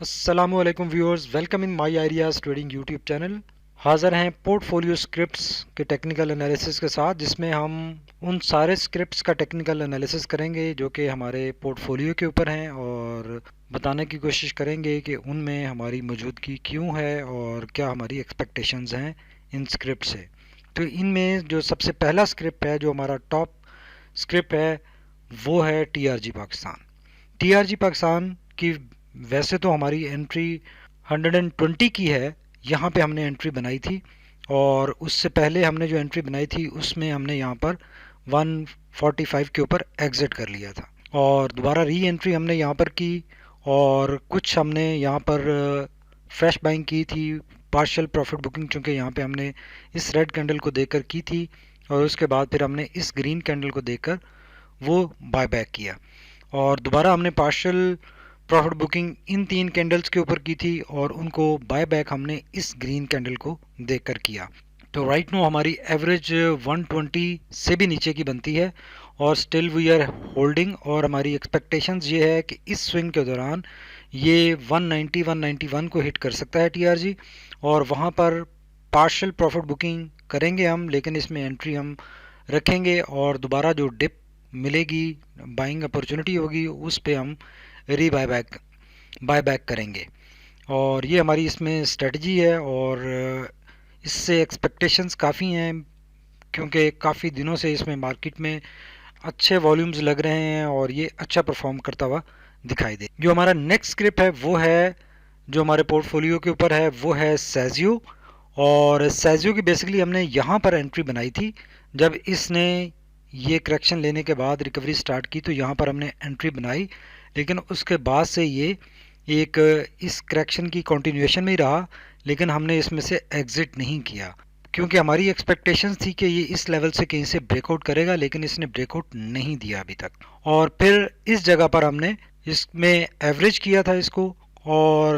अस्सलामुअलैकुम viewers, welcome in my ideas trading YouTube channel. हाज़िर हैं पोर्टफोलियो स्क्रिप्ट्स के टेक्निकल एनालिसिस के साथ, जिसमें हम उन सारे स्क्रिप्ट्स का टेक्निकल एनालिसिस करेंगे जो कि हमारे पोर्टफोलियो के ऊपर हैं और बताने की कोशिश करेंगे कि उनमें हमारी मौजूदगी क्यों है और क्या हमारी एक्सपेक्टेशंस हैं इन स्क्रिप्ट से। तो इनमें जो सबसे पहला स्क्रिप्ट है, जो हमारा टॉप स्क्रिप्ट है, वो है टीआरजी पाकिस्तान। टीआरजी पाकिस्तान की वैसे तो हमारी एंट्री 120 की है, यहाँ पे हमने एंट्री बनाई थी और उससे पहले हमने जो एंट्री बनाई थी उसमें हमने यहाँ पर 145 के ऊपर एग्जिट कर लिया था और दोबारा री एंट्री हमने यहाँ पर की और कुछ हमने यहाँ पर फ्रेश बाइंग की थी, पार्शियल प्रॉफिट बुकिंग, चूँकि यहाँ पे हमने इस रेड कैंडल को देखकर की थी और उसके बाद फिर हमने इस ग्रीन कैंडल को देखकर वो बाय बैक किया और दोबारा हमने पार्शियल प्रॉफिट बुकिंग इन तीन कैंडल्स के ऊपर की थी और उनको बाय बैक हमने इस ग्रीन कैंडल को देखकर किया। तो राइट नो हमारी एवरेज 120 से भी नीचे की बनती है और स्टिल वी आर होल्डिंग, और हमारी एक्सपेक्टेशंस ये है कि इस स्विंग के दौरान ये 190 191 को हिट कर सकता है टीआरजी और वहाँ पर पार्शियल प्रॉफिट बुकिंग करेंगे हम, लेकिन इसमें एंट्री हम रखेंगे और दोबारा जो डिप मिलेगी, बाइंग अपॉर्चुनिटी होगी, उस पे हम री बाय बैक करेंगे और ये हमारी इसमें स्ट्रेटजी है। और इससे एक्सपेक्टेशंस काफ़ी हैं क्योंकि काफ़ी दिनों से इसमें मार्केट में अच्छे वॉल्यूम्स लग रहे हैं और ये अच्छा परफॉर्म करता हुआ दिखाई दे। जो हमारा नेक्स्ट स्क्रिप्ट है वो है, जो हमारे पोर्टफोलियो के ऊपर है, वो है सेजियो। और सेजियो की बेसिकली हमने यहाँ पर एंट्री बनाई थी जब इसने ये करेक्शन लेने के बाद रिकवरी स्टार्ट की, तो यहाँ पर हमने एंट्री बनाई, लेकिन उसके बाद से ये एक इस करेक्शन की कंटिन्यूएशन में ही रहा, लेकिन हमने इसमें से एग्जिट नहीं किया क्योंकि हमारी एक्सपेक्टेशंस थी कि ये इस लेवल से कहीं से ब्रेकआउट करेगा, लेकिन इसने ब्रेकआउट नहीं दिया अभी तक। और फिर इस जगह पर हमने इसमें एवरेज किया था इसको और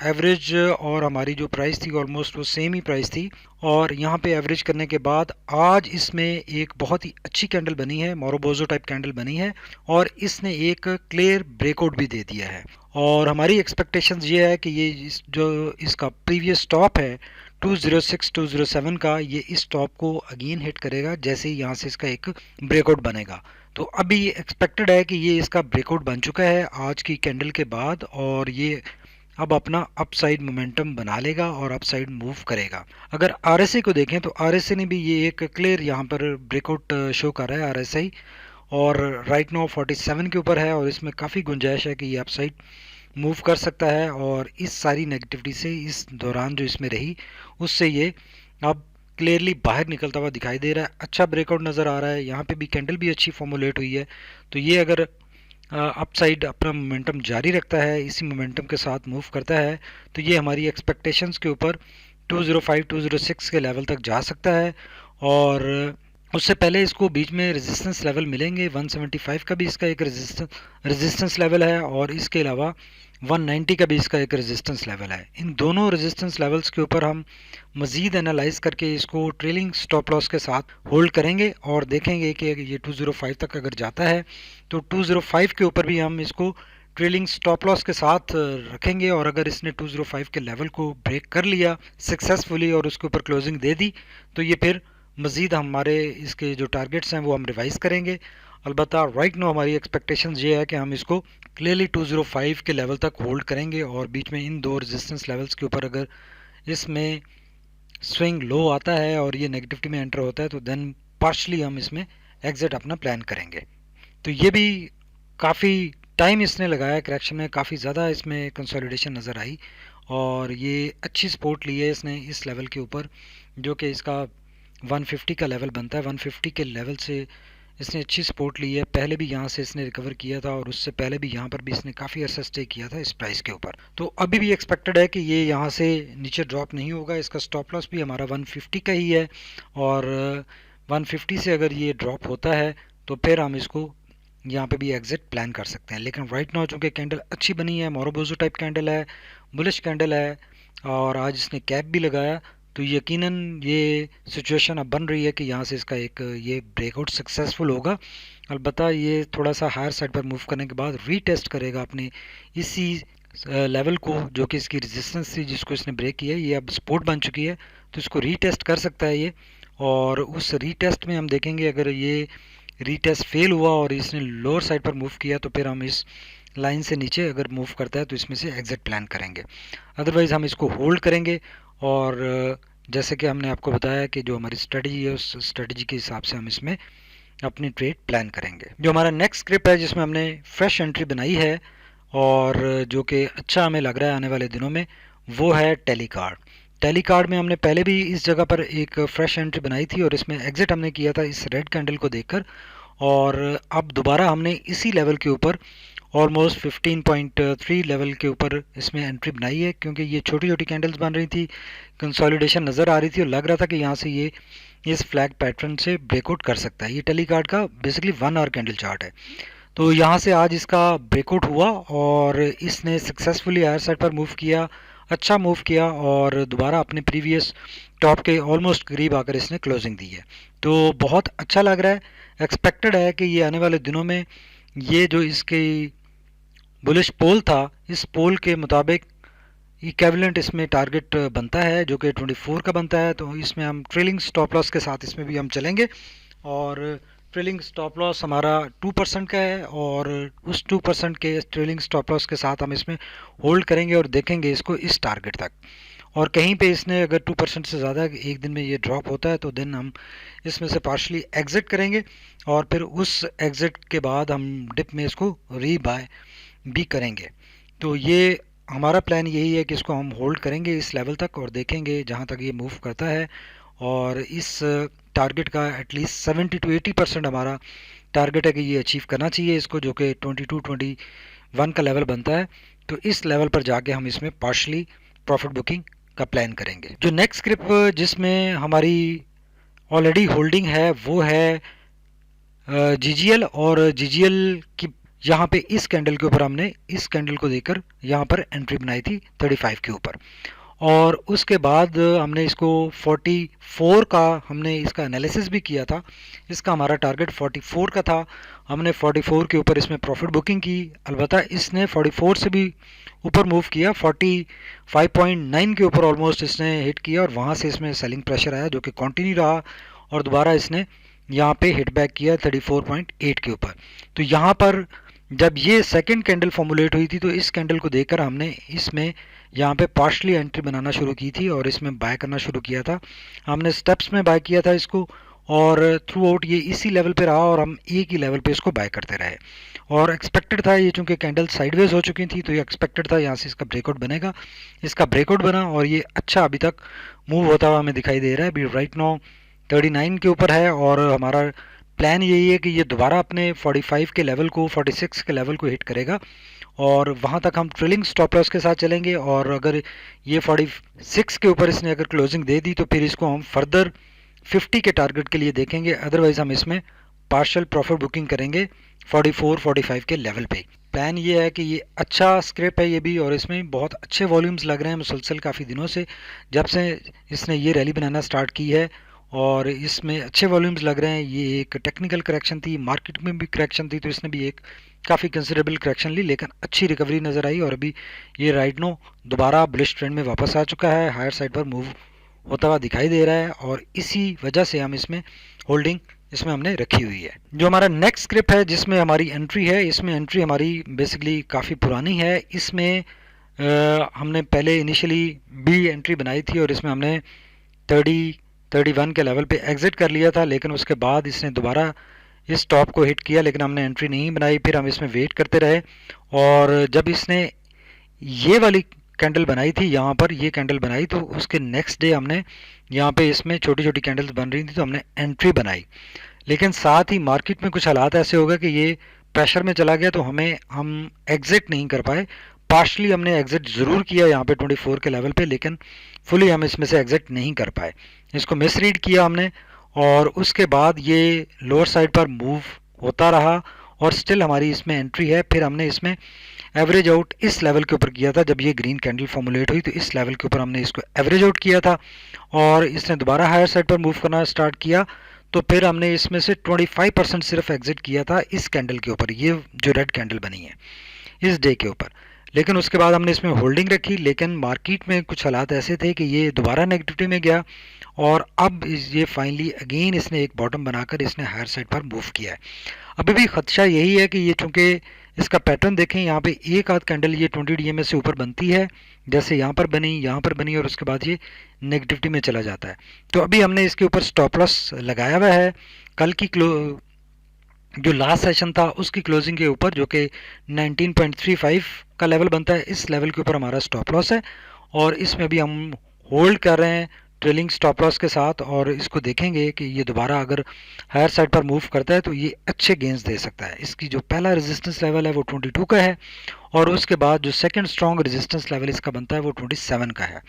एवरेज और हमारी जो प्राइस थी ऑलमोस्ट वो सेम ही प्राइस थी और यहाँ पे एवरेज करने के बाद आज इसमें एक बहुत ही अच्छी कैंडल बनी है, मोरोबोजो टाइप कैंडल बनी है और इसने एक क्लियर ब्रेकआउट भी दे दिया है। और हमारी एक्सपेक्टेशंस ये है कि ये जो इसका प्रीवियस स्टॉप है 206 207 का, ये इस स्टॉप को अगेन हिट करेगा जैसे ही यहाँ से इसका एक ब्रेकआउट बनेगा। तो अभी ये एक्सपेक्टेड है कि ये इसका ब्रेकआउट बन चुका है आज की कैंडल के बाद और ये अब अपना अपसाइड मोमेंटम बना लेगा और अपसाइड मूव करेगा। अगर आरएसआई को देखें तो आरएसआई ने भी ये एक क्लियर यहाँ पर ब्रेकआउट शो कर रहा है आरएसआई और राइट नाउ 47 के ऊपर है और इसमें काफ़ी गुंजाइश है कि ये अपसाइड मूव कर सकता है और इस सारी नेगेटिविटी से इस दौरान जो इसमें रही उससे ये अब क्लियरली बाहर निकलता हुआ दिखाई दे रहा है। अच्छा ब्रेकआउट नज़र आ रहा है, यहाँ पे भी कैंडल भी अच्छी फॉर्मुलेट हुई है। तो ये अगर अपसाइड अपना मोमेंटम जारी रखता है, इसी मोमेंटम के साथ मूव करता है, तो ये हमारी एक्सपेक्टेशंस के ऊपर 205 206 के लेवल तक जा सकता है। और उससे पहले इसको बीच में रेजिस्टेंस लेवल मिलेंगे, 175 का भी इसका एक रेजिस्टेंस लेवल है और इसके अलावा 190 का भी इसका एक रेजिस्टेंस लेवल है। इन दोनों रेजिस्टेंस लेवल्स के ऊपर हम मज़ीद एनालाइज करके इसको ट्रेलिंग स्टॉप लॉस के साथ होल्ड करेंगे और देखेंगे कि ये 205 तक अगर जाता है तो 205 के ऊपर भी हम इसको ट्रेलिंग स्टॉप लॉस के साथ रखेंगे और अगर इसने 205 के लेवल को ब्रेक कर लिया सक्सेसफुली और उसके ऊपर क्लोजिंग दे दी, तो ये फिर मज़ीद हमारे इसके जो टारगेट्स हैं वो हम रिवाइज़ करेंगे। अलबत्ता राइट नो हमारी एक्सपेक्टेशंस ये है कि हम इसको क्लियरली 205 के लेवल तक होल्ड करेंगे और बीच में इन दो रेजिस्टेंस लेवल्स के ऊपर अगर इसमें स्विंग लो आता है और ये नेगेटिविटी में एंटर होता है तो देन पार्शली हम इसमें एग्जिट अपना प्लान करेंगे। तो ये भी काफ़ी टाइम इसने लगाया करेक्शन में, काफ़ी ज़्यादा इसमें कंसोलिडेशन नज़र आई और ये अच्छी सपोर्ट ली है इसने इस लेवल के ऊपर जो कि इसका 150 का लेवल बनता है। 150 के लेवल से इसने अच्छी सपोर्ट ली है, पहले भी यहाँ से इसने रिकवर किया था और उससे पहले भी यहाँ पर भी इसने काफ़ी अर्सा स्टे किया था इस प्राइस के ऊपर। तो अभी भी एक्सपेक्टेड है कि ये यहाँ से नीचे ड्रॉप नहीं होगा, इसका स्टॉप लॉस भी हमारा 150 का ही है और 150 से अगर ये ड्रॉप होता है तो फिर हम इसको यहाँ पे भी एग्जिट प्लान कर सकते हैं। लेकिन राइट नाउ चूँकि कैंडल अच्छी बनी है, मोरोबोजो टाइप कैंडल है, बुलिश कैंडल है और आज इसने कैप भी लगाया, तो यकीनन ये सिचुएशन अब बन रही है कि यहाँ से इसका एक ये ब्रेकआउट सक्सेसफुल होगा। अलबत्ता ये थोड़ा सा हायर साइड पर मूव करने के बाद रीटेस्ट करेगा अपने इसी लेवल को, जो कि इसकी रेजिस्टेंस थी जिसको इसने ब्रेक किया, ये अब सपोर्ट बन चुकी है, तो इसको रीटेस्ट कर सकता है ये। और उस रीटेस्ट में हम देखेंगे अगर ये रीटेस्ट फेल हुआ और इसने लोअर साइड पर मूव किया तो फिर हम इस लाइन से नीचे अगर मूव करता है तो इसमें से एग्जिट प्लान करेंगे। अदरवाइज़ हम इसको होल्ड करेंगे और जैसे कि हमने आपको बताया कि जो हमारी स्ट्रेटजी है उस स्ट्रेटजी के हिसाब से हम इसमें अपनी ट्रेड प्लान करेंगे। जो हमारा नेक्स्ट स्क्रिप्ट है जिसमें हमने फ्रेश एंट्री बनाई है और जो कि अच्छा हमें लग रहा है आने वाले दिनों में, वो है टेलीकार्ड। टेलीकार्ड में हमने पहले भी इस जगह पर एक फ्रेश एंट्री बनाई थी और इसमें एग्जिट हमने किया था इस रेड कैंडल को देखकर, और अब दोबारा हमने इसी लेवल के ऊपर ऑलमोस्ट 15.3 लेवल के ऊपर इसमें एंट्री बनाई है, क्योंकि ये छोटी छोटी कैंडल्स बन रही थी, कंसोलिडेशन नज़र आ रही थी और लग रहा था कि यहाँ से ये इस फ्लैग पैटर्न से ब्रेकआउट कर सकता है। ये टेलीकार्ड का बेसिकली 1 आवर कैंडल चार्ट है। तो यहाँ से आज इसका ब्रेकआउट हुआ और इसने सक्सेसफुली हायर साइड पर मूव किया, अच्छा मूव किया और दोबारा अपने प्रीवियस टॉप के ऑलमोस्ट करीब आकर इसने क्लोजिंग दी है। तो बहुत अच्छा लग रहा है। एक्सपेक्टेड है कि ये आने वाले दिनों में ये जो इसकी बुलिश पोल था, इस पोल के मुताबिक इक्विवेलेंट इसमें टारगेट बनता है जो कि 24 का बनता है। तो इसमें हम ट्रेलिंग स्टॉप लॉस के साथ इसमें भी हम चलेंगे और ट्रेलिंग स्टॉप लॉस हमारा 2% का है और उस 2% के ट्रेलिंग स्टॉप लॉस के साथ हम इसमें होल्ड करेंगे और देखेंगे इसको इस टारगेट तक। और कहीं पे इसने अगर 2% से ज़्यादा एक दिन में ये ड्रॉप होता है तो देन हम इसमें से पार्शली एग्जिट करेंगे और फिर उस एग्जिट के बाद हम डिप में इसको री बाय भी करेंगे। तो ये हमारा प्लान यही है कि इसको हम होल्ड करेंगे इस लेवल तक और देखेंगे जहाँ तक ये मूव करता है, और इस टारगेट का एटलीस्ट 70 to 80% हमारा टारगेट है कि ये अचीव करना चाहिए इसको, जो कि 22-21 का लेवल बनता है। तो इस लेवल पर जाके हम इसमें पार्शली प्रॉफिट बुकिंग का प्लान करेंगे। जो नेक्स्ट स्क्रिप्ट जिसमें हमारी ऑलरेडी होल्डिंग है वो है जीजीएल, और जीजीएल की यहाँ पे इस कैंडल के ऊपर हमने इस कैंडल को देखकर यहाँ पर एंट्री बनाई थी 35 के ऊपर, और उसके बाद हमने इसको 44 का हमने इसका एनालिसिस भी किया था। इसका हमारा टारगेट 44 का था, हमने 44 के ऊपर इसमें प्रॉफिट बुकिंग की। अलबत्ता इसने 44 से भी ऊपर मूव किया, 45.9 के ऊपर ऑलमोस्ट इसने हिट किया और वहाँ से इसमें सेलिंग प्रेशर आया जो कि कंटिन्यू रहा और दोबारा इसने यहाँ पे हिट बैक किया 34.8 के ऊपर। तो यहाँ पर जब ये सेकंड कैंडल फॉर्मुलेट हुई थी तो इस कैंडल को देखकर हमने इसमें यहाँ पे पार्शली एंट्री बनाना शुरू की थी और इसमें बाय करना शुरू किया था। हमने स्टेप्स में बाय किया था इसको और थ्रू आउट ये इसी लेवल पे रहा और हम एक ही लेवल पे इसको बाय करते रहे। और एक्सपेक्टेड था ये, चूँकि कैंडल साइडवेज हो चुकी थी तो ये एक्सपेक्टेड था यहाँ से इसका ब्रेकआउट बनेगा। इसका ब्रेकआउट बना और ये अच्छा अभी तक मूव होता हुआ हमें दिखाई दे रहा है। अभी राइट नाउ 39 के ऊपर है और हमारा प्लान यही है कि ये दोबारा अपने 45 के लेवल को 46 के लेवल को हिट करेगा और वहाँ तक हम ट्रेलिंग स्टॉप लॉस के साथ चलेंगे। और अगर ये 46 के ऊपर इसने अगर क्लोजिंग दे दी तो फिर इसको हम फर्दर 50 के टारगेट के लिए देखेंगे। अदरवाइज हम इसमें पार्शियल प्रॉफिट बुकिंग करेंगे 44-45 के लेवल पे। प्लान ये है कि ये अच्छा स्क्रिप्ट है ये भी, और इसमें बहुत अच्छे वॉल्यूम्स लग रहे हैं मुसलसल काफ़ी दिनों से, जब से इसने ये रैली बनाना स्टार्ट की है और इसमें अच्छे वॉल्यूम्स लग रहे हैं। ये एक टेक्निकल करेक्शन थी, मार्केट में भी करेक्शन थी, तो इसने भी एक काफ़ी कंसिडरेबल करेक्शन ली लेकिन अच्छी रिकवरी नज़र आई और अभी ये राइट नो दोबारा बुलिश ट्रेंड में वापस आ चुका है, हायर साइड पर मूव होता हुआ दिखाई दे रहा है और इसी वजह से हम इसमें होल्डिंग इसमें हमने रखी हुई है। जो हमारा नेक्स्ट स्क्रिप्ट है जिसमें हमारी एंट्री है, इसमें एंट्री हमारी बेसिकली काफ़ी पुरानी है। इसमें हमने पहले इनिशियली भी एंट्री बनाई थी और इसमें हमने 31 के लेवल पे एग्जिट कर लिया था, लेकिन उसके बाद इसने दोबारा इस टॉप को हिट किया लेकिन हमने एंट्री नहीं बनाई। फिर हम इसमें वेट करते रहे और जब इसने ये वाली कैंडल बनाई थी, यहाँ पर ये कैंडल बनाई, तो उसके नेक्स्ट डे हमने यहाँ पे इसमें छोटी छोटी कैंडल्स बन रही थी तो हमने एंट्री बनाई। लेकिन साथ ही मार्केट में कुछ हालात ऐसे हो गए कि ये प्रेशर में चला गया तो हम एग्जिट नहीं कर पाए। पार्शली हमने एग्जिट ज़रूर किया यहाँ पे 24 के लेवल पे, लेकिन फुली हम इसमें से एग्जिट नहीं कर पाए। इसको मिसरीड किया हमने और उसके बाद ये लोअर साइड पर मूव होता रहा और स्टिल हमारी इसमें एंट्री है। फिर हमने इसमें एवरेज आउट इस लेवल के ऊपर किया था, जब ये ग्रीन कैंडल फॉर्मुलेट हुई तो इस लेवल के ऊपर हमने इसको एवरेज आउट किया था और इसने दोबारा हायर साइड पर मूव करना स्टार्ट किया। तो फिर हमने इसमें से 25% सिर्फ एग्जिट किया था इस कैंडल के ऊपर, ये जो रेड कैंडल बनी है इस डे के ऊपर। लेकिन उसके बाद हमने इसमें होल्डिंग रखी, लेकिन मार्केट में कुछ हालात ऐसे थे कि ये दोबारा नेगेटिविटी में गया और अब ये फाइनली अगेन इसने एक बॉटम बनाकर इसने हायर साइड पर मूव किया है। अभी भी खदशा यही है कि ये चूंकि इसका पैटर्न देखें, यहाँ पे एक आध कैंडल ये 20 डीएमए से ऊपर बनती है, जैसे यहाँ पर बनी और उसके बाद ये नेगेटिविटी में चला जाता है। तो अभी हमने इसके ऊपर स्टॉप लॉस लगाया हुआ है। कल की जो लास्ट सेशन था उसकी क्लोजिंग के ऊपर, जो कि 19.35 का लेवल बनता है, इस लेवल के ऊपर हमारा स्टॉप लॉस है और इसमें भी हम होल्ड कर रहे हैं ट्रेलिंग स्टॉप लॉस के साथ। और इसको देखेंगे कि ये दोबारा अगर हायर साइड पर मूव करता है तो ये अच्छे गेंस दे सकता है। इसकी जो पहला रेजिस्टेंस लेवल है वो 22 का है और उसके बाद जो सेकंड स्ट्रॉन्ग रेजिस्टेंस लेवल इसका बनता है वो 27 का है।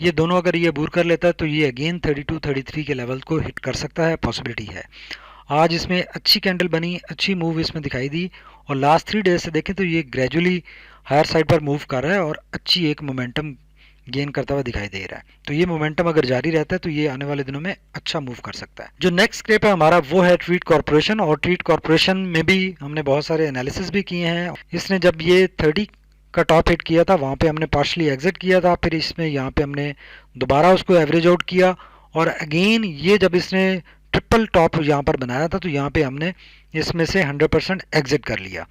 ये दोनों अगर ये अबूर कर लेता है तो ये अगेन 32 33 के लेवल को हिट कर सकता है, पॉसिबिलिटी है। आज इसमें अच्छी कैंडल बनी, अच्छी मूव इसमें दिखाई दी और लास्ट 3 डेज से देखें तो ये ग्रेजुअली हायर साइड पर मूव कर रहा है और अच्छी एक मोमेंटम गेन करता हुआ दिखाई दे रहा है। तो ये मोमेंटम अगर जारी रहता है तो ये आने वाले दिनों में अच्छा मूव कर सकता है। जो नेक्स्ट स्क्रेप है हमारा वो है ट्वीट कॉर्पोरेशन, और ट्वीट कॉर्पोरेशन में भी हमने बहुत सारे एनालिसिस भी किए हैं। इसने जब ये 30 का टॉप हिट किया था वहाँ पे हमने पार्शली एग्जिट किया था, फिर इसमें यहाँ पे हमने दोबारा उसको एवरेज आउट किया और अगेन ये जब इसने ट्रिपल टॉप यहाँ पर बनाया था तो यहाँ पे हमने इसमें से 100% एग्जिट कर लिया।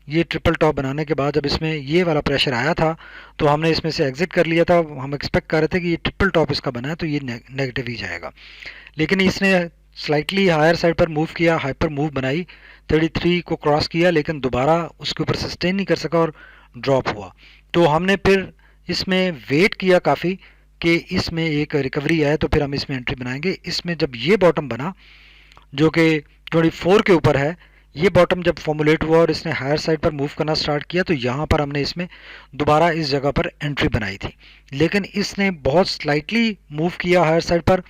ये ट्रिपल टॉप बनाने के बाद जब इसमें ये वाला प्रेशर आया था तो हमने इसमें से एग्जिट कर लिया था। हम एक्सपेक्ट कर रहे थे कि ये ट्रिपल टॉप इसका बना है तो ये नेगेटिव ही जाएगा, लेकिन इसने स्लाइटली हायर साइड पर मूव किया, हाइपर मूव बनाई, 33 को क्रॉस किया, लेकिन दोबारा उसके ऊपर सस्टेन नहीं कर सका और ड्रॉप हुआ। तो हमने फिर इसमें वेट किया काफ़ी कि इसमें एक रिकवरी आए तो फिर हम इसमें एंट्री बनाएंगे। इसमें जब ये बॉटम बना जो कि 24 के ऊपर है, ये बॉटम जब फॉर्मुलेट हुआ और इसने हायर साइड पर मूव करना स्टार्ट किया तो यहाँ पर हमने इसमें दोबारा इस जगह पर एंट्री बनाई थी, लेकिन इसने बहुत स्लाइटली मूव किया हायर साइड पर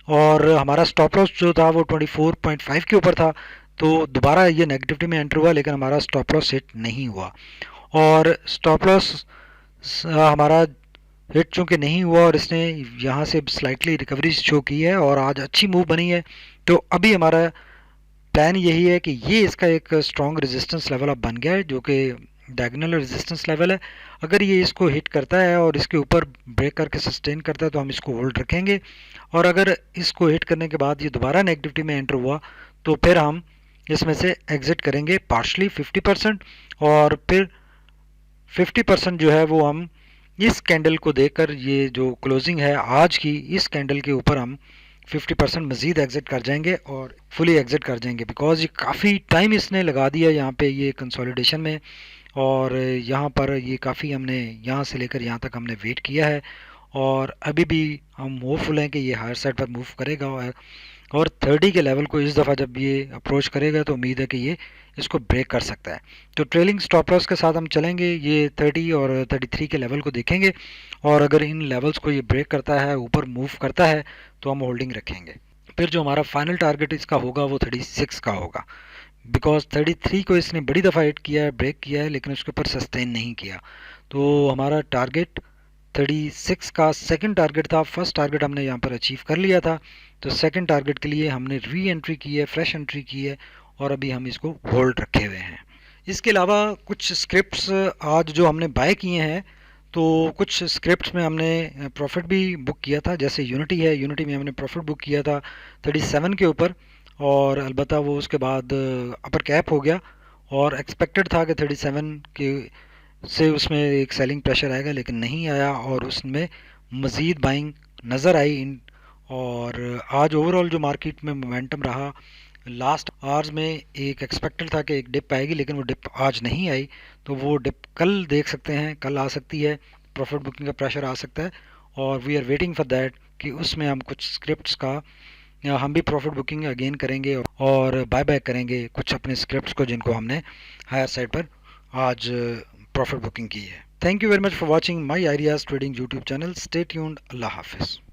और हमारा स्टॉप लॉस जो था वो 24.5 के ऊपर था। तो दोबारा ये नेगेटिविटी में एंटर हुआ लेकिन हमारा स्टॉप लॉस हिट नहीं हुआ और स्टॉप लॉस हमारा हिट चूँकि नहीं हुआ और इसने यहाँ से स्लाइटली रिकवरी शो की है और आज अच्छी मूव बनी है। तो अभी हमारा प्लान यही है कि ये इसका एक स्ट्रॉन्ग रेजिस्टेंस लेवल अब बन गया है जो कि डायगोनल रेजिस्टेंस लेवल है। अगर ये इसको हिट करता है और इसके ऊपर ब्रेक करके सस्टेन करता है तो हम इसको होल्ड रखेंगे और अगर इसको हिट करने के बाद ये दोबारा नेगेटिविटी में एंटर हुआ तो फिर हम इसमें से एग्जिट करेंगे पार्शली 50% और फिर 50% जो है वो हम इस कैंडल को देखकर, ये जो क्लोजिंग है आज की, इस कैंडल के ऊपर हम 50% मज़ीद एग्जिट कर जाएंगे और फुली एग्जिट कर जाएंगे बिकॉज ये काफ़ी टाइम इसने लगा दिया यहाँ पे ये कंसोलिडेशन में और यहाँ पर ये काफ़ी हमने यहाँ से लेकर यहाँ तक हमने वेट किया है और अभी भी हम होपफुल हैं कि ये हायर साइड पर मूव करेगा और 30 के लेवल को इस दफ़ा जब ये अप्रोच करेगा तो उम्मीद है कि ये इसको ब्रेक कर सकता है। तो ट्रेलिंग स्टॉप लॉस के साथ हम चलेंगे, ये 30 और 33 के लेवल को देखेंगे और अगर इन लेवल्स को ये ब्रेक करता है, ऊपर मूव करता है तो हम होल्डिंग रखेंगे। फिर जो हमारा फाइनल टारगेट इसका होगा वो 36 का होगा बिकॉज 33 को इसने बड़ी दफ़ा हिट किया है, ब्रेक किया है, लेकिन उसके ऊपर सस्टेन नहीं किया। तो हमारा टारगेट 36 का सेकंड टारगेट था। फर्स्ट टारगेट हमने यहाँ पर अचीव कर लिया था, तो सेकंड टारगेट के लिए हमने री एंट्री की है, फ्रेश एंट्री की है और अभी हम इसको होल्ड रखे हुए हैं। इसके अलावा कुछ स्क्रिप्ट्स आज जो हमने बाय किए हैं, तो कुछ स्क्रिप्ट्स में हमने प्रॉफिट भी बुक किया था, जैसे यूनिटी है, यूनिटी में हमने प्रॉफिट बुक किया था 37 के ऊपर और अलबत्ता वो उसके बाद अपर कैप हो गया और एक्सपेक्टेड था कि 37 के से उसमें एक सेलिंग प्रेशर आएगा, लेकिन नहीं आया और उसमें मज़ीद बाइंग नज़र आई इन। और आज ओवरऑल जो मार्केट में मोमेंटम रहा, लास्ट आवर्स में एक एक्सपेक्टेड था कि एक डिप आएगी, लेकिन वो डिप आज नहीं आई, तो वो डिप कल देख सकते हैं, कल आ सकती है, प्रॉफिट बुकिंग का प्रेशर आ सकता है और we are waiting for that कि उसमें हम कुछ स्क्रिप्ट्स का हम भी प्रॉफिट बुकिंग अगेन करेंगे और बाय बैक करेंगे कुछ अपने स्क्रिप्ट्स को जिनको हमने हायर साइड पर आज प्रॉफिट बुकिंग की है। Thank you very much for watching my ideas trading YouTube channel. Stay tuned. अल्लाह हाफिज़।